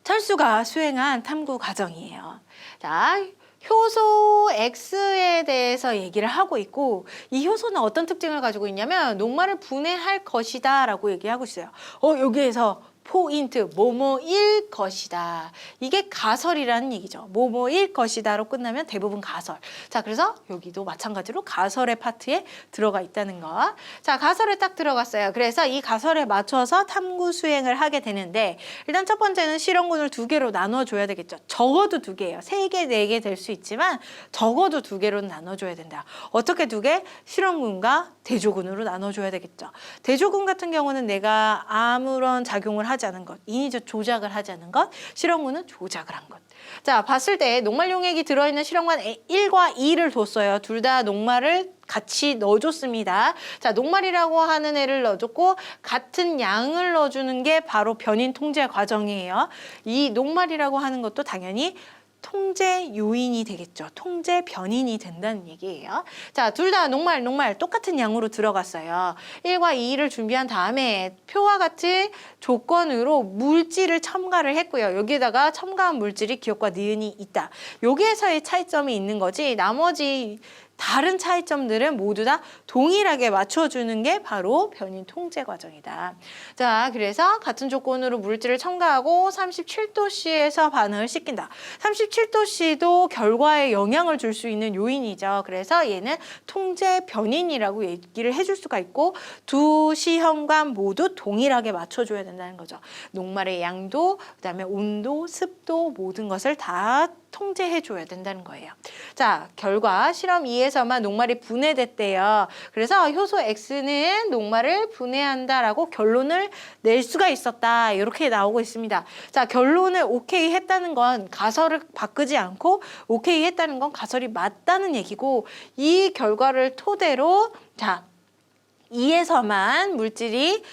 철수가 수행한 탐구 과정이에요. 자, 효소 X에 대해서 얘기를 하고 있고, 이 효소는 어떤 특징을 가지고 있냐면 녹말을 분해할 것이다 라고 얘기하고 있어요. 여기에서 포인트, 뭐뭐일 것이다. 이게 가설이라는 얘기죠. 뭐뭐일 것이다로 끝나면 대부분 가설. 자, 그래서 여기도 마찬가지로 가설의 파트에 들어가 있다는 거. 자, 가설에 딱 들어갔어요. 그래서 이 가설에 맞춰서 탐구 수행을 하게 되는데, 일단 첫 번째는 실험군을 2개로 나눠줘야 되겠죠. 적어도 2개예요. 3개, 4개 될 수 있지만 적어도 2개로 나눠줘야 된다. 어떻게 2개? 실험군과 대조군으로 나눠줘야 되겠죠. 대조군 같은 경우는 내가 아무런 작용을 하지 않은 것, 인위적 조작을 하지 않은 것, 실험군은 조작을 한 것. 자, 봤을 때 녹말 용액이 들어있는 실험관 1과 2를 뒀어요. 둘 다 녹말을 같이 넣어줬습니다. 자, 녹말이라고 하는 애를 넣어줬고 같은 양을 넣어주는 게 바로 변인 통제 과정이에요. 이 녹말이라고 하는 것도 당연히 통제 요인이 되겠죠. 통제 변인이 된다는 얘기예요. 자, 둘 다 녹말 똑같은 양으로 들어갔어요. 1과 2를 준비한 다음에 표와 같은 조건으로 물질을 첨가를 했고요. 여기에다가 첨가한 물질이 기억과 니은이 있다. 여기에서의 차이점이 있는 거지 나머지 다른 차이점들은 모두 다 동일하게 맞춰주는 게 바로 변인 통제 과정이다. 자, 그래서 같은 조건으로 물질을 첨가하고 37도씨에서 반응을 시킨다. 37도씨도 결과에 영향을 줄 수 있는 요인이죠. 그래서 얘는 통제 변인이라고 얘기를 해줄 수가 있고 두 시험관 모두 동일하게 맞춰줘야 된다는 거죠. 녹말의 양도, 그다음에 온도, 습도 모든 것을 다 통제해줘야 된다는 거예요. 자, 결과 실험 2에서만 녹말이 분해됐대요. 그래서 효소 X는 녹말을 분해한다라고 결론을 낼 수가 있었다. 이렇게 나오고 있습니다. 자, 결론을 오케이 했다는 건 가설을 바꾸지 않고 오케이 했다는 건 가설이 맞다는 얘기고 이 결과를 토대로 자, 2에서만 물질이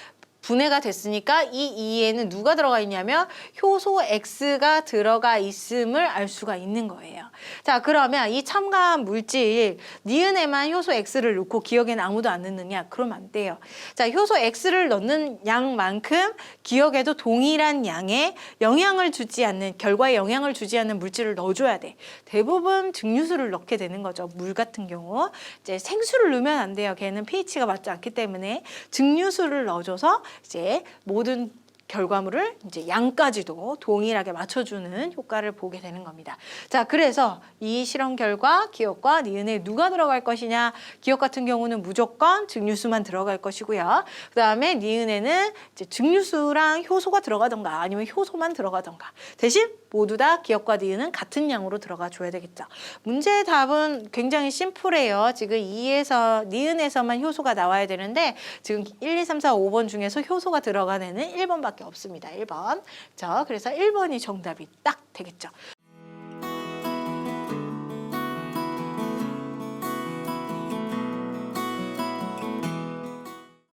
분해가 됐으니까 이 2에는 누가 들어가 있냐면 효소 X가 들어가 있음을 알 수가 있는 거예요. 자, 그러면 이 첨가한 물질 니은에만 효소 X를 넣고 기억에는 아무도 안 넣느냐? 그러면 안 돼요. 자, 효소 X를 넣는 양만큼 기억에도 동일한 양의 영향을 주지 않는 결과에 영향을 주지 않는 물질을 넣어줘야 돼. 대부분 증류수를 넣게 되는 거죠. 물 같은 경우 이제 생수를 넣으면 안 돼요. 걔는 pH가 맞지 않기 때문에 증류수를 넣어줘서 이제 모든 결과물을 이제 양까지도 동일하게 맞춰주는 효과를 보게 되는 겁니다. 자, 그래서 이 실험 결과 기억과 니은에 누가 들어갈 것이냐? 기억 같은 경우는 무조건 증류수만 들어갈 것이고요. 그 다음에 니은에는 이제 증류수랑 효소가 들어가던가 아니면 효소만 들어가던가 대신 모두 다 기억과 니은은 같은 양으로 들어가 줘야 되겠죠. 문제의 답은 굉장히 심플해요. 지금 2에서 니은에서만 효소가 나와야 되는데 지금 1, 2, 3, 4, 5번 중에서 효소가 들어간 애는 1번밖에 없습니다. 1번. 그래서 1번이 정답이 딱 되겠죠.